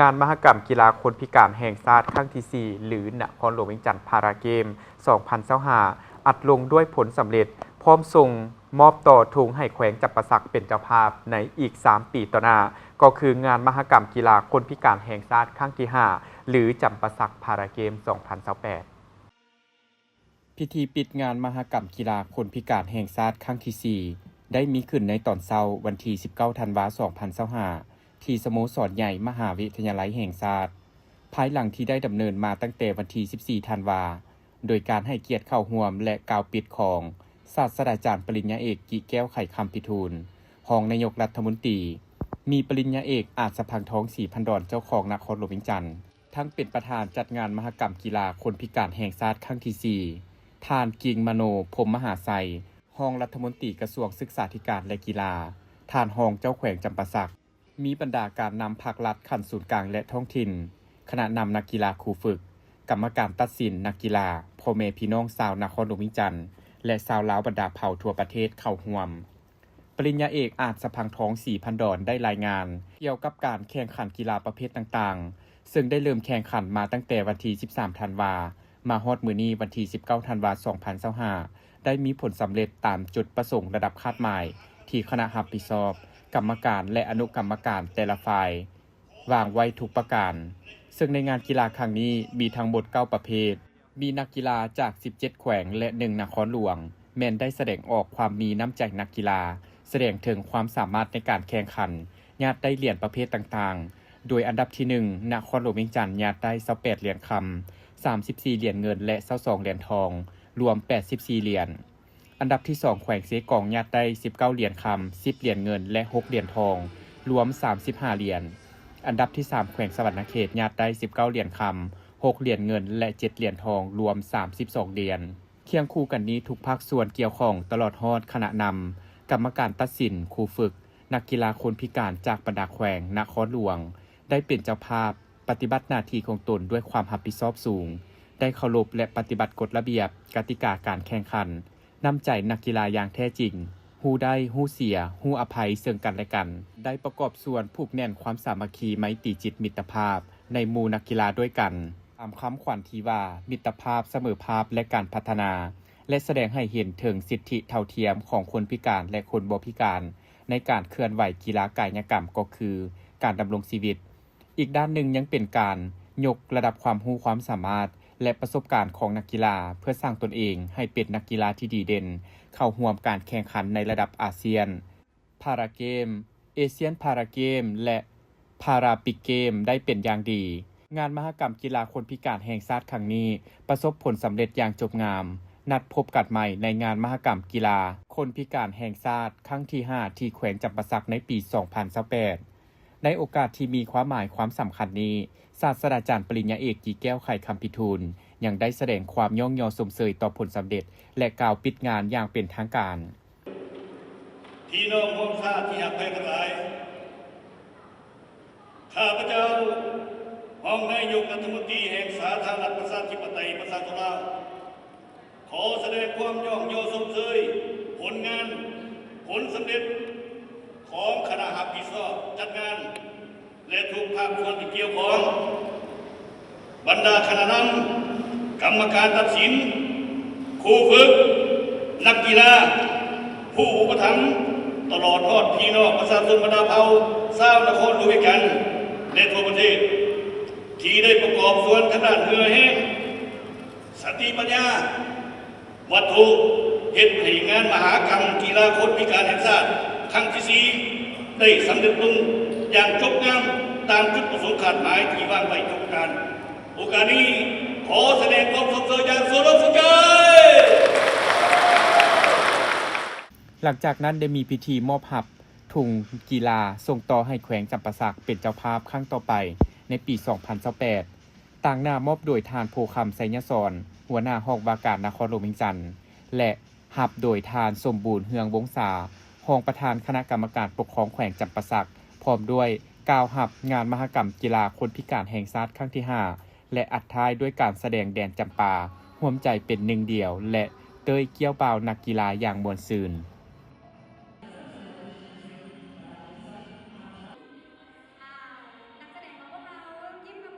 งานมหกรรมกีฬาคนพิการแห่งชาติครั้งที่ 4 หรือนครหลวงเวียงจันทร์พาราเกม 2025 อัดลงด้วยผลสำเร็จ พร้อมส่งมอบต่อทุงให้แขวงจำปาสักเป็นเจ้าภาพในอีก 3 ปีต่อหน้า ก็คืองานมหกรรมกีฬาคนพิการแห่งชาติครั้งที่ 5 หรือจำปาสักพาราเกม 2028 พิธีปิดงานมหกรรมกีฬาคนพิการแห่งชาติครั้งที่ 4 ได้มีขึ้นในตอนเช้าวันที่ 19 ธันวาคม 2025 ที่สโมสรใหญ่มหาวิทยาลัยแห่งชาติภายหลังที่ได้ดำเนินมาตั้งแต่วันที่ 14 ธันวาคม โดยการให้เกียรติเข้าร่วมและกล่าวปิดของศาสตราจารย์ปริญญาเอกกิแก้วไข่คำพิทูลรองนายกรัฐมนตรีมีปริญญาเอกอาจสะพังทองศรีพันดอนเจ้าของนครหลวงเวียงจันทร์ทั้งเป็นประธานจัดงานมหกรรมกีฬาคนพิการแห่งชาติครั้งที่ 4 ท่านกิ่งมโนพรหมมหาไสยรองรัฐมนตรีกระทรวงศึกษาธิการและกีฬาท่านรองเจ้าแขวงจำปาสักมีบรรดาการนำภาครัฐขั้นศูนย์กลางและท้องถิ่นคณะนำนักกีฬาครูฝึกกรรมการตัดสินนักกีฬาพ่อแม่พี่น้องชาวนครหลวงเวียงจันทร์และชาวลาวบรรดาเผ่าทั่วประเทศเข้าร่วมปริญญาเอกอาจสะพังทองศรีพันดอนได้รายงานเกี่ยวกับการแข่งขันกีฬาประเภทต่างๆซึ่งได้เริ่มแข่งขันมาตั้งแต่วันที่ 13 ธันวามาฮอดมื้อนี้วันที่ 19 ธันวาคม 2025ได้มีผลสำเร็จตามจุดประสงค์ระดับคาดหมายที่คณะรับผิดชอบกรรมการและอนุกรรมการแต่ละฝ่ายวางไว้ทุกประการซึ่งในงานกีฬาครั้งนี้มีทั้งหมด 9 ประเภทมีนักกีฬาจาก 17 แขวงและ 1 นครหลวงแม้นได้แสดงออกความมีน้ำใจนักกีฬาแสดงถึงความสามารถในการแข่งขันญาติได้เหรียญประเภทต่างๆโดยอันดับที่ 1 นครหลวงเวียงจันทร์ญาติได้28เหรียญคำ34เหรียญเงินและ22เหรียญทองรวม84เหรียญอันดับที่ 2 แขวงเสกองญาติได้19เหรียญคำ10เหรียญเงินและ6เหรียญทองรวม35เหรียญอันดับที่ 3 แขวงสวรรณเขตญาติได้19เหรียญคำ6เหรียญเงินและ7เหรียญทองรวม32เหรียญเคียงคู่กันนี้ทุกภาคส่วนเกี่ยวข้องตลอดฮอดคณะนำกรรมการตัดสินครูฝึกนักกีฬาคนพิการจากบรรดาแขวงนครหลวงได้เป็นเจ้าภาพปฏิบัติหน้าที่ของตนด้วยความรับผิดชอบสูงได้เคารพและปฏิบัติกฎระเบียบกติกาการแข่งขันนำใจนักกีฬาอย่างแท้จริงฮู้ได้ฮู้เสียฮู้อภัยซึ่งกันและกันได้ประกอบส่วนผูกแน่นความสามัคคีไมตรีจิตมิตรภาพในหมู่นักกีฬาด้วยกันตามคำขวัญที่ว่ามิตรภาพเสมอภาพและการพัฒนาและแสดงให้เห็นถึงสิทธิเท่าเทียมของคนพิการและคนบ่พิการในการเคลื่อนไหวกีฬากายกรรมก็คือการดำรงชีวิตอีกด้านหนึ่งยังเป็นการยกระดับความรู้ความสามารถและประสบการณ์ของนักกีฬาเพื่อสร้างตนเองให้เป็นนักกีฬาที่ดีเด่นเข้าร่วมการแข่งขันในระดับอาเซียนพาราเกมเอเชียนพาราเกมและพาราปิกเกมได้เป็นอย่างดีงานมหกรรมกีฬาคนพิการแห่งชาติครั้งนี้ประสบผลสำเร็จอย่างจบงามนัดพบกันใหม่ในงานมหกรรมกีฬาคนพิการแห่งชาติครั้งที่ 5 ที่แขวงจำปาสักในปี 2028 ในโอกาสที่มีความหมายความสำคัญนี้ศาสตราจารย์ปริญญาเอกกิแก้วไข่คำพิทูลยังได้แสดงความย่องยอสมเสยต่อผลสำเร็จและกล่าวปิดงานอย่างเป็นทางการพี่น้องพ้องชาติที่หักแพงทั้งหลายข้าพเจ้าห้องนายกรัฐมนตรีแห่งสาธารณรัฐประชาธิปไตยประชาชนลาวขอแสดงความย่องยอสมเสยผลงานผลสำเร็จของคณะรับผิดชอบจัดงานและทุกภาคส่วนที่เกี่ยวข้องบรรดาคณะนำกรรมการตัดสินครูฝึกนักกีฬาผู้อุปถัมภ์ตลอดทอดพี่น้องประชาชนบรรดาเผ่าชาวนครหลวงเวียงจันทร์และทั่วประเทศที่ได้ประกอบส่วนทางด้านเรือแห้งสติปัญญาวัตถุเหตุให้งานมหากรรมกีฬาคนพิการแห่งชาติครั้งที่ 4ได้สำเร็จลงอย่างจบงามตามจุดประสงค์คาดหมายที่วางไว้ทุกการโอกาสนี้ขอแสดงความสมเสยอย่างสุดสุดใจหลังจากนั้นได้มีพิธีมอบหับถุงกีฬาส่งต่อให้แขวงจำปาสักเป็นเจ้าภาพครั้งต่อไปในปี 2028 ต่างหน้ามอบโดยทานโพคำไสยศรหัวหน้าห้องว่าการนครหลวงเวียงจันทร์และหับโดยทานสมบูรณ์เฮืองวงศารองประธานคณะกรรมการปกครองแขวงจำปาสักพร้อมด้วยกล่าวหับงานมหกรรมกีฬาคนพิการแห่งชาติครั้งที่ 5และอัดท้ายด้วยการแสดงแดนจำปาร่วมใจเป็นหนึ่งเดียวและเตยเกี้ยวเปล่านักกีฬาอย่างมวลซืน